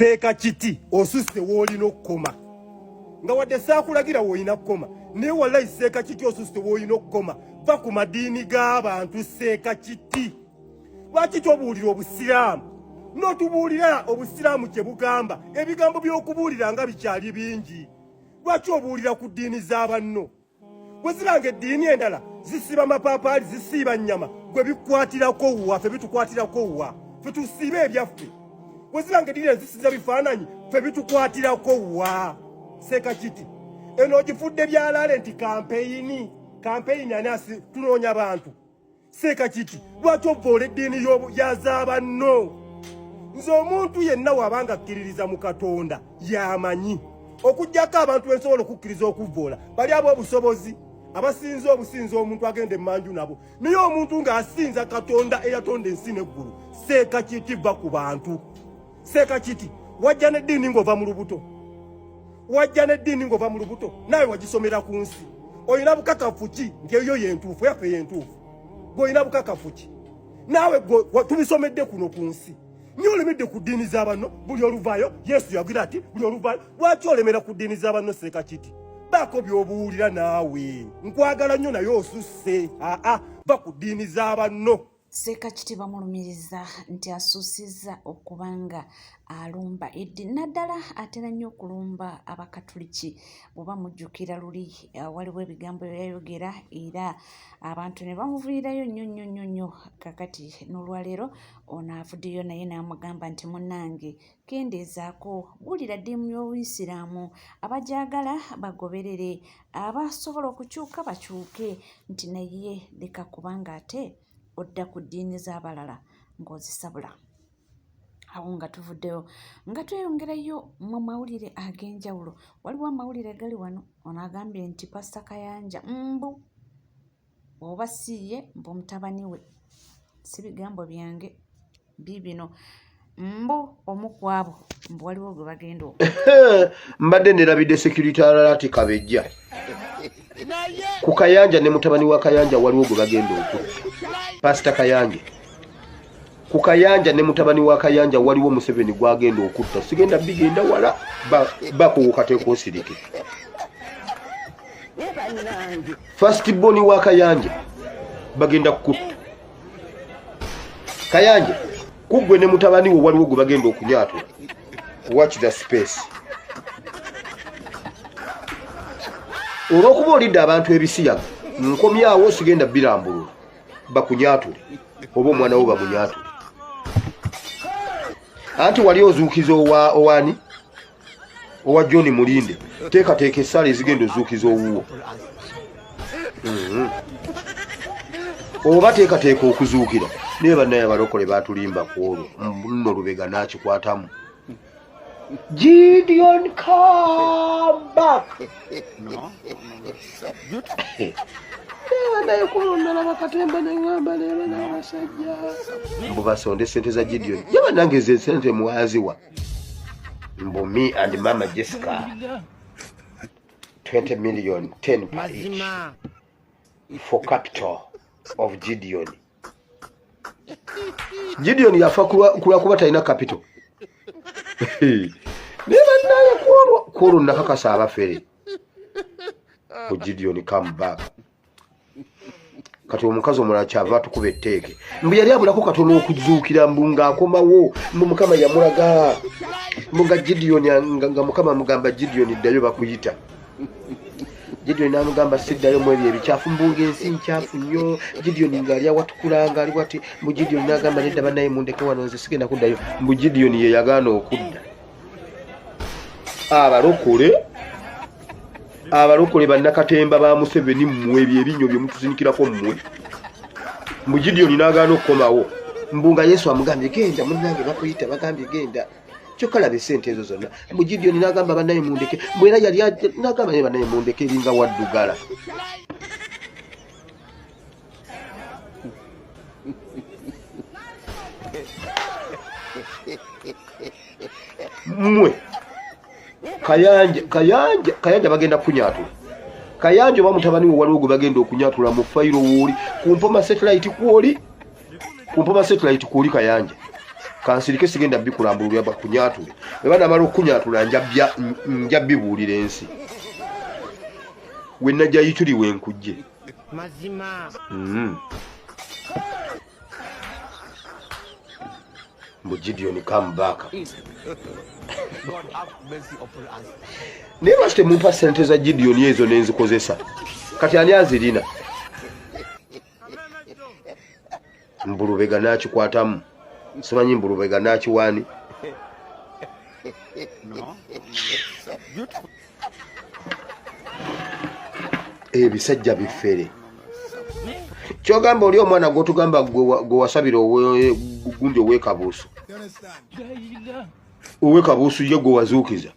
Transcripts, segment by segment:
Seeka kiti osusse woolina okukoma nga wadde saakulagira woolina kukoma naye wallahi seeka kiti osusse woolina okukoma va ku madiini g'abantu seeka kiti. Lwaki tobuulira obusiraamu n'otubuulira obusiraamu kye bugamba ebigambo by'okubuulira nga bikyali bingi. Lwaki obuulira ku ddiini z'abanno? Bwe zibanga eddiini endala zisiba mapaapaali zisiiba nnyama gwe bikwatirako wa ffe bitukwatirako wa ffe tusiibe ebyaffe. Bwe zibanga eddiini zisiza bifaananyi ffe bitukwatirako wa. Seeka kiti eno ogifudde byalaale nti kampeyini ani tunoonya bantu. Seeka kiti lwaki ovoola eddiini yaz'abanno? Nze omuntu yenna wabanga akkiririza mu Katonda y'amanyi okuggyako abantu bensobola okukkiriza okuvvoola bali ab'obusobozi abasinza obusinza omuntu agenda emmanju nabo, naye omuntu ng'asinza Katonda eyatonda ensi n'eggulu. Seeka kiti va ku bantu. Seeka kiti wajja n'eddiini ng'ova mu lubuto, wajja n'eddiini ng'ova mu lubuto naawe wagisomera ku nsi. Oyina bukakafu ki nti eyo yentuufu yaffe yentuufu? Gw'olina bukakafu ki? Naawe tubisomedde kuno ku nsi. Niyo olemedde ku ddiini z'abanno buli oluvaayo Yesu yagira ati buli oluvaayo. Lwaki olemera ku ddiini z'abanno Seeka kiti? Baako by'obuwulira naawe. Nkwagala nnyo naye osusse. Va ku ddiini z'abanno. Seeka kiti bamulumiriza nti asuusizza okubanga alumba eddiini naddala atera nnyo okulumba abakatuliki. Bw'oba mujjukira luli waliwo ebigambo byayogera era abantu ne bamuviirayo nnyo. Kakati n'olwaleero ono avuddeyo naye n'amugamba nti munnange kendeezaako buulira ddiini y'Obuyisiraamu abagyagala bagoberere, abasobola okukyuka bakyuke, nti naye leka kubanga ate odda ku ddiini z'abalala ng'ozisabula. Awo nga tuvuddeyo nga tweyongerayo mu mawulire ag'enjawulo. Waliwo amawulire gali wano, ono agambye nti Pasita Kayanja mbu oba siiye mbu mutabani we, si bigambo byange biibino, mbu omu ku abo mbu waliwo gwe bagenda mbadde nerabidde security alert Kabejja ku Kayanja ne mutabani wa Kayanja waliwo gwe bagenda okutta. Pasita Kayanja ku Kayanja ne mutabani wa Kayanja waliwo Museveni gwagenda okutta. Sigenda bigenda wala bakuwukateeko osirike. First born wa Kayanja bagenda kukutta. Kayanja kugwe ne mutabani wo waliwo gwe bagenda okunyatula. Watch the space. Olw'okuba olidde abantu ebisiyaga nkomyawo sigenda birambulula bakunyatule oba omwana wo bamunyatule. Anti wali ozuukiza owani owa John Mulinde teekateeka essala ezigenda ozuukiza owuwo oba teekateeka okuzuukira naye bannaye abalokole baatulimba ku olwo nno Lubega n'akikwatamu. Gideon come back. Naye kulondala bakatemba neŋŋamba neeba n'abasajja mbu basonde sente za Gideon. Yaba nange ze sente mwaziwa mbu me and Mama Jessica 20 million 10 per each for capital of Gideon. Gideon yafa kuba talina capital. Neeba naye kwolwo nakakasa abafere ku Gideon come back. Kati omukazi omulala kyava tukuba etteeke mbu yali abulako katono okuzuukira mbu ng'akomawo mbu Mukama yamulaga mbu nga Gideon nga Mukama mugamba Gideon ddayo bakuyita. Gideon n'amugamba siddayo mu ebyo ebikyafu mbunga ensi nkyafu nnyo. Gideon ng'ali awatukula ng'ali wati mbu Gideon n'agamba nedda bannaye mundeke wano nze sigenda kuddayo mbu Gideon ye yagaana okudda. Abalokole bannakatemba ba Museveni mmwe ebyo ebinnyo bye mutuzinikirako mmwe mbu Gideon n'agaana okukomawo mbu nga Yesu amugambye genda munnange bakuyita bagambye genda kyokka laba essente ezo zonna mbu Gideon n'agamba bannaye mundeke mbu era yali n'agamba naye bannaye mundeke eringa waddugala. Mmwe Kayanja bagenda kunyatula. Kayanja oba mutabani we waliwo gwe bagenda okunyatula mu fayiro wooli ku Mpoma satellite kwoli Kayanja kansirike sigenda bikulambulira bakunyatule bana maro kunyatula njabya bibuulira ensi wenna jayituli wenkujje mazima Gideon come back. God have mercy upon us. Never stay mumpa sente za Gideon yezo nenzikozesa. Kati ani azirina. Mbulubega nachi kwatamu. Simanyi mbulubega nachi wani. No. Bisajja bifere. Kyogamba oli omwana gwotugamba gwe wasabira gundi owekabuusu owekabuusu ye gwe wazuukiza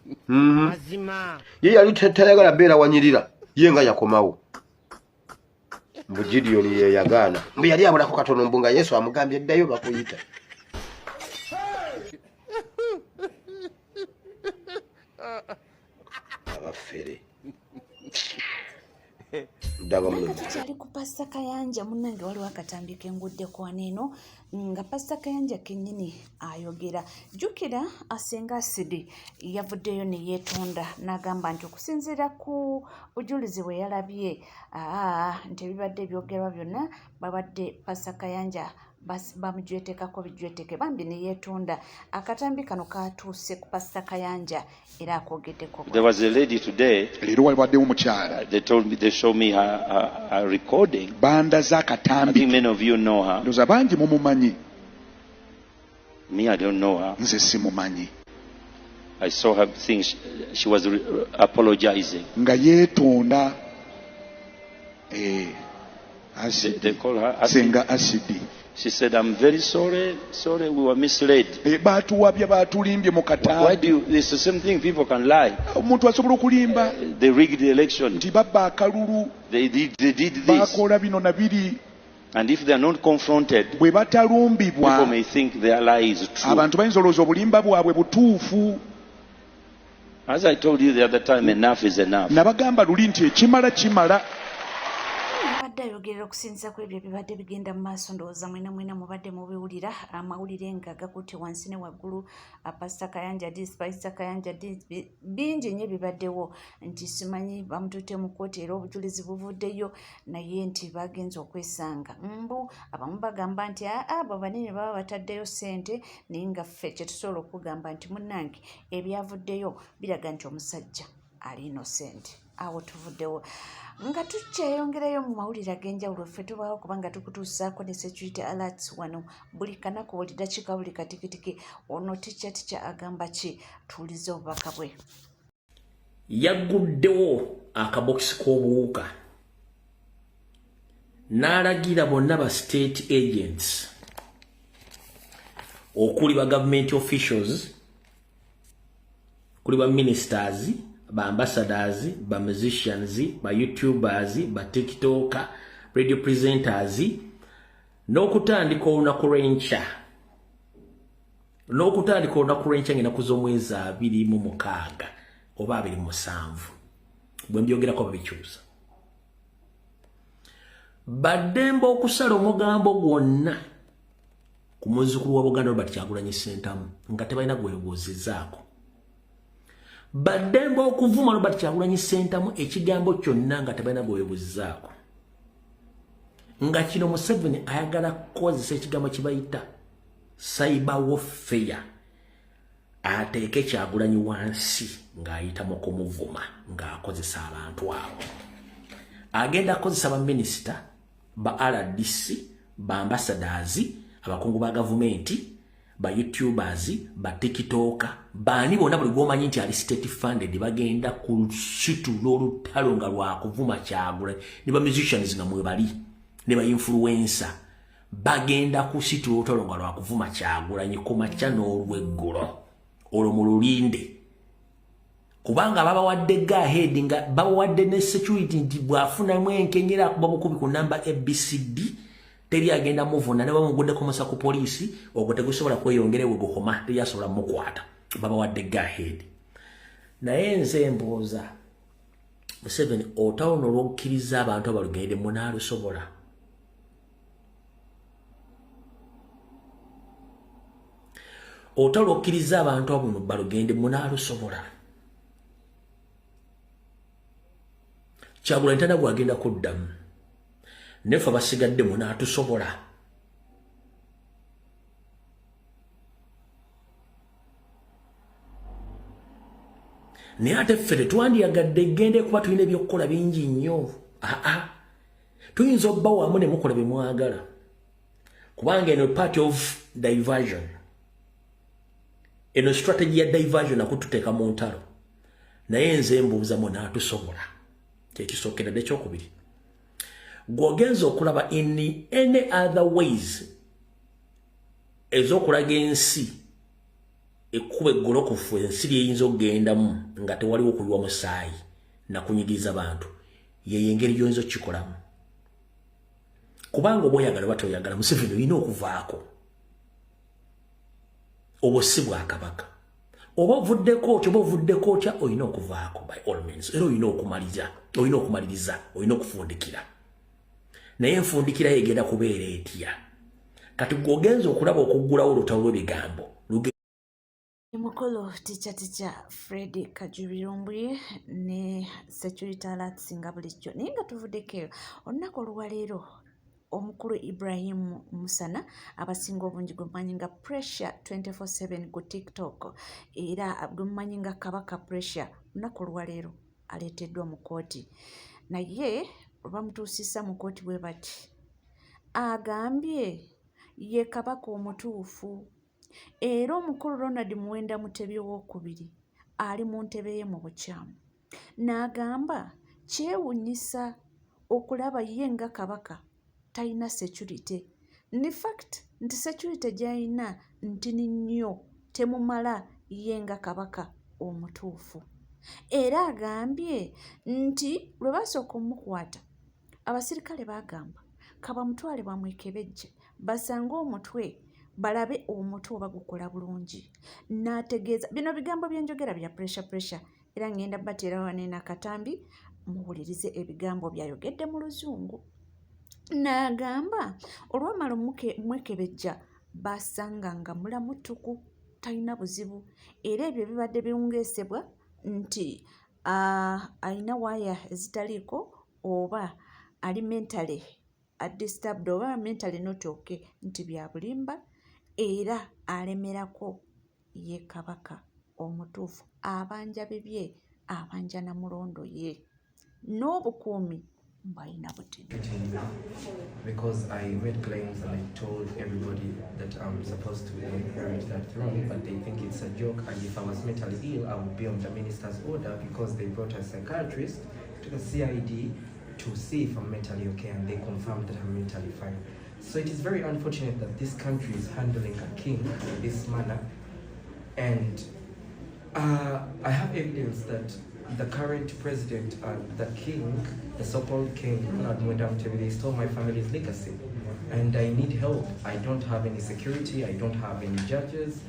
ye yali tayagala beera wanyirira ye nga yakomawo mbu Gideon ye yagaana mbu yali abulako katono mbu nga Yesu amugambye eddayo bakuyita abafere kyali ku Pastor Kayanja munnange waliwo akatambi kengudde kwaneeno nga Pastor Kayanja kennyini ayogera jjukira asenga asidi yavuddeyo ne yeetonda n'agamba nti okusinziira ku bujulizi bwe yalabye nti ebibadde ebyogerwa byonna babadde Pastor Kayanja bamujwetekako bijweteke bambi ne yeetonda akatambi kano katuuse ku Pastor Kayanja era akogeddeko. There was a lady today. They showed me her recording. I think many of you know her. Me, I don't know her. I saw her thing. She was apologizing. They call her Asidi. She said, I'm very sorry, we were misled. Why do you, it's the same thing, people can lie. They rigged the election. They did this. And if they are not confronted, people may think their lie is true. As I told you the other time, enough is enough. Ayogerera okusinziza ku ebyo ebibadde bigenda mu maaso ndowooza mwena mubadde mubiwulira amawulire nga gakutte wansi ne waggulu Pastor Kayanja Pastor Kayanja bingi nnyo ebibaddewo nti simanyi bamututte mu kkooti era obujulizi buvuddeyo naye nti bagenza okwesanga mbu abamu bagamba nti abo banene baba bataddeyo ssente naye nga ffe kye tusobola okugamba nti munnange ebyavuddeyo biraga nti omusajja ali innocent awo tuvuddewo nga tukyeyongerayo mu mawulire ag'enjawulo ffe tubaawo kubanga tukutuusaako ne security alerts wano buli kanaku buli dakiika buli katikitiki ono ticca agamba ki tuwulize obubaka bwe. Yagguddewo akabokisi k'obuwuka n'alagira bonna ba state agents okuli ba government officials kuli ba ministers ba ambassadors, ba musicians, ba YouTubers, ba TikToker, radio presenters, n'okutandika olunaku lw'enkya ngenda kuz'omwezi 26 oba 27 bwe mbyogerako babikyusa baddemba okusala omugambo gwonna ku muzzukulu wa Buganda Robert Kyagulanyi Ssentamu nga tebalina gwebuuzizaako baddemba okuvuma Robert Kyagulanyi Ssentamu ekigambo kyonna nga tebalina gwebuuzizaako nga kino Museveni ayagala kukozesa ekigambo kibayita cyber warfare ateeke Kyagulanyi wansi ng'ayitamu kumuvuma ng'akozesa abantu abo agenda kukozesa ba minisita ba RDC ba ambassadors abakungu ba gavumenti ba YouTubers ba TikToker bani bonna buli gwomanyi nti ali state funded bagenda kusitula olutalo nga lwakuvuma Kyagulanyi ne ba musicians nga mwebali ne ba influencer bagenda kusitula olutalo nga lwakuvuma Kyagulanyi ku makya n'olweggulo olwo mu lulinde kubanga babawadde gahead nga babawadde ne security nti bwafunamu enkenyera kuba bukubi ku namba ABCD teri agenda muvuna ne bamugudde kumusa ku poliisi ogwo tegusobola kweyongera we gukoma teri asobola mukwata babawadde gahead naye nze mbooza Museveni otawuno olw'okukkiriza abantu abalugende munaalusobola otalokkiriza abantu abo balugende munaalusobola. Kyagulanyi tana gwagenda kuddamu nefe basigadde munaatusobola. Naye ate ffe tetwandiyagadde gende kuba tulina ebyokukola bingi nnyo. Tuyinza obba wamu ne mukola bye mwagala kubanga eno part of diversion, eno strategy ya diversion akututeeka mu ntalo. Naye nze mbuuza munaatusobola. Kyekisookedde ekyokubiri, gw'ogenza okulaba in any other ways ez'okulaga ensi ekkuba eggolokofu ensi lyeyinza okugendamu nga tewaliwo kuyiwa musaayi na kunyigiriza bantu, yeyo engeri gy'oyinza okukikolamu. Kubanga oba oyagala oba toyagala, Museveni olina okuvaako. Obwo si Bwakabaka. Oba ovuddeko otya oba ovuddeko otya, olina okuvaako by all means. Era olina okumaliriza, olina okufundikira. Naye enfundikira yegenda kubeera etya? Kati gw'ogenza okulaba okuggulawo olutalo lw'ebigambo Mukolo ticha Fred Kajubirumbye ne security alert singa bulijjo. Naye nga tuvuddeko olunaku olwaleero omukulu Ibrahim Musana abasinga obungi gwemanyi nga Pressure 24/7 ku TikTok era gwemanyi nga Kabaka Pressure, olunaku olwaleero aleeteddwa mu kooti. Naye bamutuusisa mu kooti bwe bati agambye ye Kabaka omutuufu. Era omukulu Ronald Muwenda Mutebi II ali mu ntebe ye mu bukyamu n'agamba kyewuunyisa okulaba ye nga Kabaka talina security. In fact nti security gy'alina ntini nnyo, temumala ye nga Kabaka omutuufu. Era agambye nti lwe basooka omukwata abasirikale bagamba kabamutwale bamwekebejje basange omutwe balabe omutwe oba gukola bulungi. N'ategeeza bino bigambo byenjogera bya pressure era ngenda bateera wane n'akatambi muwulirize ebigambo byayogedde mu Luzungu. N'agamba olwamala mwekebejja basanga nga mulamu ttuku, talina buzibu, era ebyo bibadde biwungeesebwa nti alina waaya ezitaliiko oba ali mentally disturbed oba mentally not okay, nti bya bulimba era alemerako ye Kabaka omutuufu, abanja bibye abanja na mulondo ye n'obukuumi mbalina butini. Because I made claims and I told everybody that I'm supposed to inherit that throne, but they think it's a joke, and if I was mentally ill I would be on the minister's order because they brought a psychiatrist to the CID to see if I'm mentally okay, and they confirmed that I'm mentally fine. So it is very unfortunate that this country is handling a king in this manner, and I have evidence that the current president and the king, the so-called king, Ronald Muwenda Mutebi, they stole my family's legacy, and I need help. I don't have any security, I don't have any judges.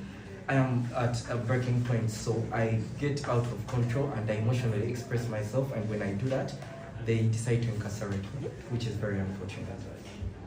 I am at a breaking point, so I get out of control and I emotionally express myself, and when I do that, they decide to incarcerate me, which is very unfortunate.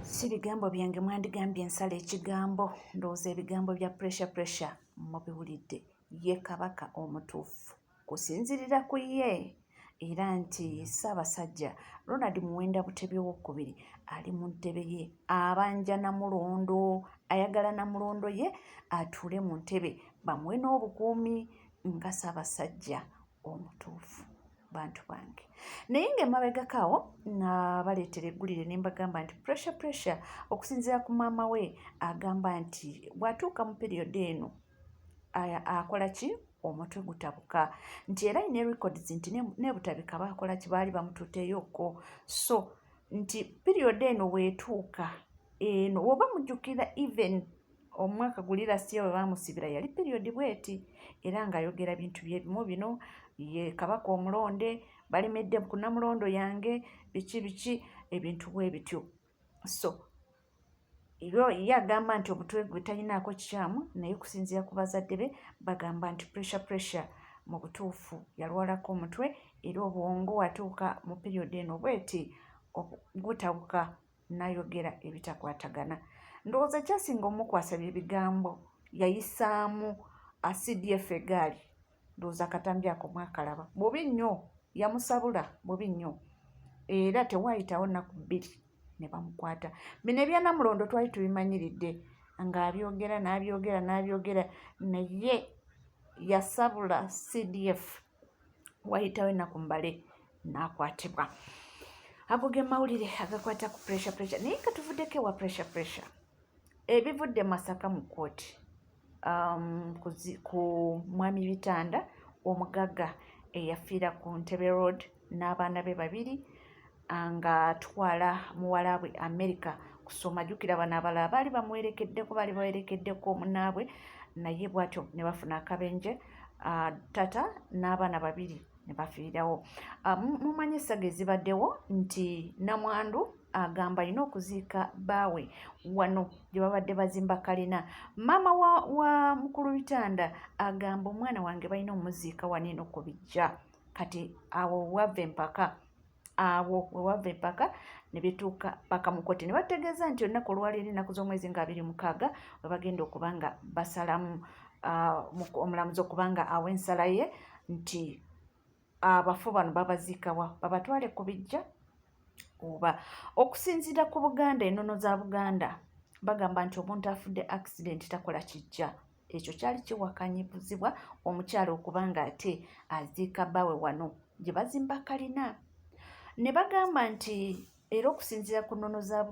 Si bigambo byange mwandigambye ensala ekigambo, ndowooza ebigambo bya pressure mubiwulidde. Ye Kabaka omutuufu kusinzirira ku ye, era nti Ssaabasajja Ronald Muwenda Mutebi II ali mu ntebe ye, abanja na mulondo, ayagala na mulondo ye atuule mu ntebe bamuwe n'obukuumi nga Ssaabasajja omutuufu. Bantu bange naye ng'emabegakaawo nabaleetera eggulire ne mbagamba nti pressure okusinziira ku maama we agamba nti bw'atuuka mu periyodi eno akola ki omutwe gutabuka, nti era ine records nti ne butabika bakola ki baali bamutuuteeyoko. So nti periyodi eno weetuuka eno oba mujjukira even omwaka gulira siya we baamusibira yali periyodi bweti, era ng'ayogera bintu byebimu bino ye Kabaka omulonde balemedde ku namulondo yange biki ebintu bwe bityo. So ye agamba nti omutwe gwe talinaako kikyamu, naye kusinziira ku bazadde be bagamba nti pressure mu butuufu yalwalako omutwe, era obwongo watuuka mu periyodi eno bweti gutabuka n'ayogera ebitakwatagana. Ndowooza kyasinga omukwasa bye bigambo yayisaamu CDF egaali ndowooza akatambi ako mwakalaba bubi nnyo yamusabula bubi nnyo era tewaayitawo nnaku 2 ne bamukwata. Bino ebya Namulondo twali tubimanyiridde ng'abyogera n'abyogera naye yasabula CDF waayitawo ennaku mbale n'akwatibwa. Ago ge mawulire agakwata ku pressure naye ka tuvuddeko ewa pressure ebivudde Masaka mu kkooti ku mwami Bitanda omugagga eyafiira ku Ntebe Road n'abaana be 2 nga atwala muwalaabwe America kusoma. Jjukira bano abalala baali bawerekeddeko munaabwe naye bwatyo ne bafuna akabenje tata n'abaana 2 ne bafiirawo. Mumanyi essaga ezibaddewo nti Namwandu agamba alina okuziika baawe wano gye babadde bazimba kalina. Maama wa mukulu Bitanda agamba omwana wange balina omuziika wano eno ku bijja. Kati awo wava empaka ne bituuka paka mu kkooti ne bategeeza nti olunaku olwaleero ennaku z'omwezi nga 26 we bagenda okuba nga basalamu omulamuzi okuba nga awa ensala ye nti abafu bano babaziikawa babatwale ku bijja oba. Okusinziira ku Buganda, ennono za Buganda bagamba nti omuntu afudde accident takola kijja. Ekyo kyali kiwakanyizibwa omukyalo okuba nga ate aziika bbaawe wano gye bazimba kalina. Ne bagamba nti era okusinziira ku nnono za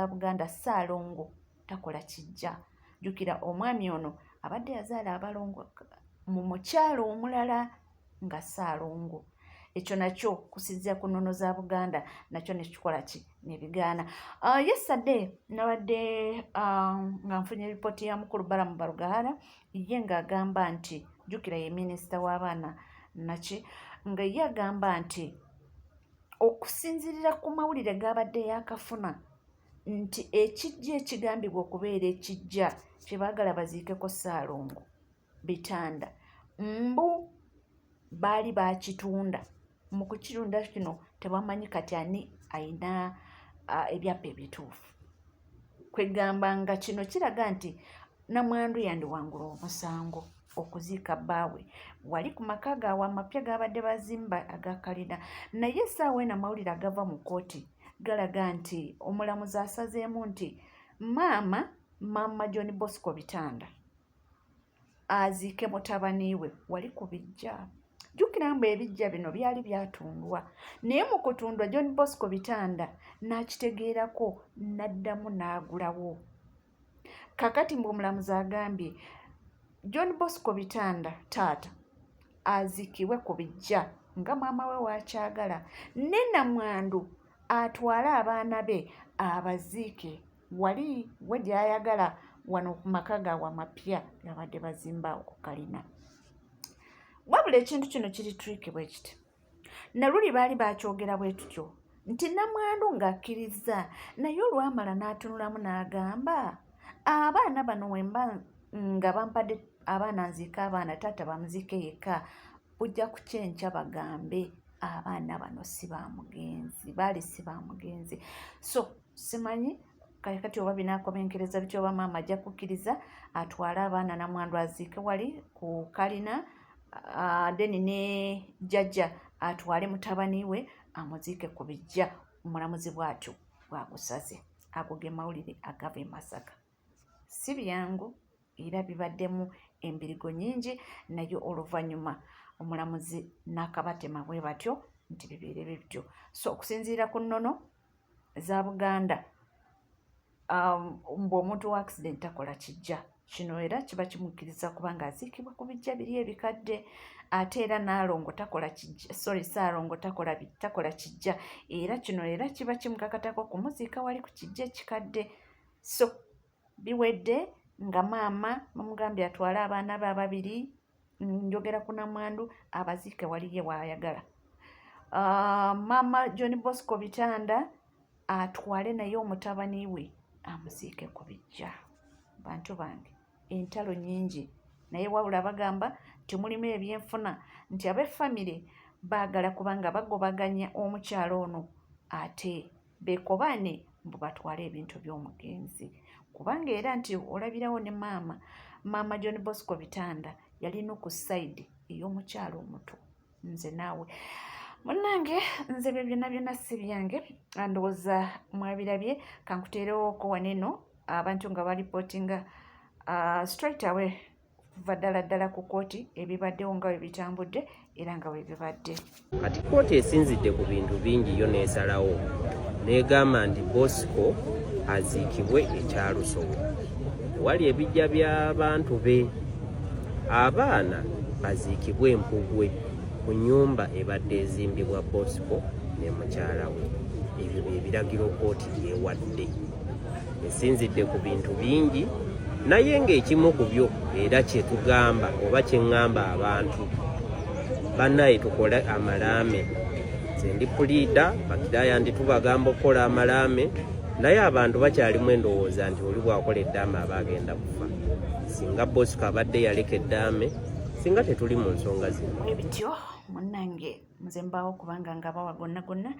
Buganda Ssaalongo takola kijja. Jjukira omwami ono abadde yazaala abalongo mu mukyalo omulala nga Ssaalongo. Ekyo nakyo kusinziira ku nnono za Buganda nakyo nekikola ki nebigaana. Yesterday nabadde nga nfunye ripooti ya mukulu Balamu Balugaara ye ng'agamba nti jjukira ye minisita w'abaana naki nga ye agamba nti okusinziirira ku mawulire g'abadde yakafuna nti ekijja ekigambibwa okubeera ekijja kye baagala baziikeko Ssaalongo Bitanda mbu baali bakitunda. Mu kukirunda kino tebamanyi kati ani ayina ebyapa ebituufu. Kwegamba nga kino kiraga nti Namwandu yandiwangula omusango okuziika bbaawe wali ku maka gaabwe amapya gabadde bazimba agakalina. Naye essaawa eno amawulire agava mu kkooti galaga nti omulamuzi asazeemu nti maama John Bosco Bitanda aziike mutabani we wali ku bijja. Jjukira mbu ebijja bino byali byatundwa naye mu kutundwa John Bosco Bitanda n'akitegeerako n'addamu n'agulawo. Kakati mbu omulamuzi agambye John Bosco Bitanda taata aziikibwe ku bijja nga maama we waakyagala, ne Namwandu atwale abaana be abaziike wali we gy'ayagala wano ku maka gaabwe amapya gabadde bazimba okukalina. Wabula ekintu kino kiri tricky bwe kiti. Naluli baali bakyogera bwe tutyo nti Namwandu ng'akkiriza naye olwamala n'atunulamu n'agamba abaana bano wemba nga bampadde abaana nziika abaana taata bamuziike yekka bujja ku kyenkya bagambe abaana bano si ba mugenzi. So simanyi kati oba binaakomenkereza bityo oba maama ajja kukkiriza atwale abaana Namwandu aziike wali ku kalina deni ne jjajja atwale mutabani we amuziike ku bijja. Omulamuzi bw'atyo bwagusaze. Ago ge mawulire agava e Masaka. Si byangu era bibaddemu embirigo nyingi naye oluvannyuma omulamuzi n'akabatema bwe batyo nti bibeere bityo. So okusinziira ku nnono za Buganda mbu omuntu wa accident takola kijja. Kino era kiba kimukkiriza kubanga aziikibwa ku bijja biri ebikadde ate era Ssaalongo takola kijja era kino era kiba kimukakatako kumuziika wali ku kijja ekikadde. So biwedde nga maama bamugambye atwale abaana be 2 njogera ku Namwandu abaziike wali ye waayagala. Maama John Bosco Bitanda atwale naye omutabani we amuziike ku bijja. Bantu bange entalo nyingi naye wabula bagamba nti mulimu ebyenfuna nti ab'effamire baagala kubanga bagobaganya omukyalo ono ate beekobane mbu batwale ebintu by'omugenzi. kubanga era nti olabirawo ne maama John Bosco Bitanda yalina ku side ey'omukyalo omuto. Nze naawe munnange nze bye byonna si byange, ndowooza mwabirabye. Kankuteerewoko waneno abantu nga balipotinga straight away kuva ddala ku kooti ebibaddewo nga bwe bitambudde era nga bwe bibadde. Kati kooti esinzidde ku bintu bingi yo n'esalawo n'egamba nti Bosco aziikibwe ekyalusowo, wali ebijja by'abantu be, abaana baziikibwe Empugwe ku nnyumba ebadde ezimbibwa Bosco ne mukyala we. Ebyo bye biragiro kooti byewadde. Esinzidde ku bintu bingi, naye ng'ekimu ku byo era kye tugamba oba kye ŋŋamba abantu bannaye tukole amalaame. Nze ndi puliida bakiraaya ndi tubagamba okukola amalaame, naye abantu bakyalimu endowooza nti oli bw'akola eddaame aba agenda kufa. Singa Bosco abadde yaleka eddaame, singa tetuli mu nsonga zino. Ebityo munnange nze mbaawo kubanga ngaabawa gonna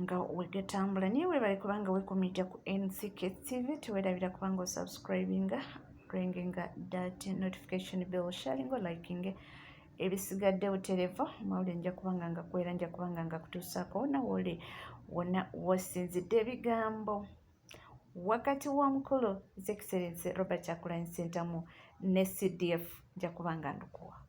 nga wegatambula, niye weebale kubanga weekumidde ku NCK TV. Teweerabira kubanga osubscribinga, ringinga that notification bell, sharinga, likinga ebisigadde butereevu. Mawulire nja kubanga nga kwera, nja kubanga nga kutuusaako nawole wonna wasinzidde ebigambo wakati w'omukulu His Excellency Robert Kyagulanyi Ssentamu ne CDF nja kubanga ndukuwa.